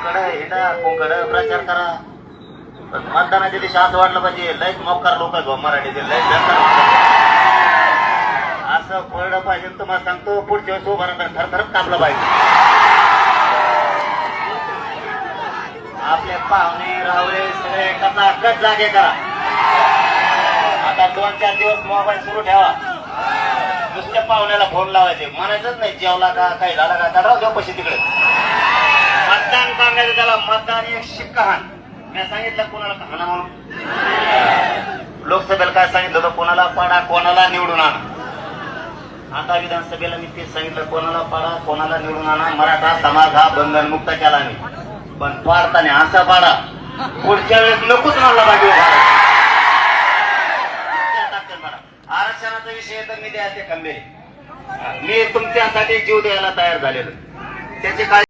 इकडं हिंडा कोंकड प्रचार करा. पण मतदानाच्या दिवशी असं वाटलं पाहिजे लयच मोकार लोक आहेत मराठीतील लय असं पडलं पाहिजे. तुम्हाला सांगतो पुढच्या वेळेस उभा राहता थरथरच कापलं पाहिजे. आपले पाहुणे रावळे सगळे कचाकच जागे करा. आता 2-4 दिवस मोबाईल सुरू ठेवा. नुसत्या पाहुण्याला फोन लावायचे म्हणायचंच नाही जेवला का काही झाला का काढा देऊ पैसे तिकडे. मतदान सांगायचं त्याला मतदान एक शिक्का हाण. मी सांगितलं कोणाला हाणा म्हणून. लोकसभेला काय सांगितलं होतं कोणाला पाडा कोणाला निवडून आणा. आता विधानसभेला मी तेच सांगितलं कोणाला पाडा कोणाला निवडून आणा. मराठा समाज हा बंधनमुक्त केला नाही पण पाडताना असा पाडा पुढच्या वेळेस नकोच म्हणला पाहिजे. आरक्षणाचा विषय तर मी द्या ते खंबेरे मी तुमच्यासाठी जीव द्यायला तयार झालेलो त्याची काळजी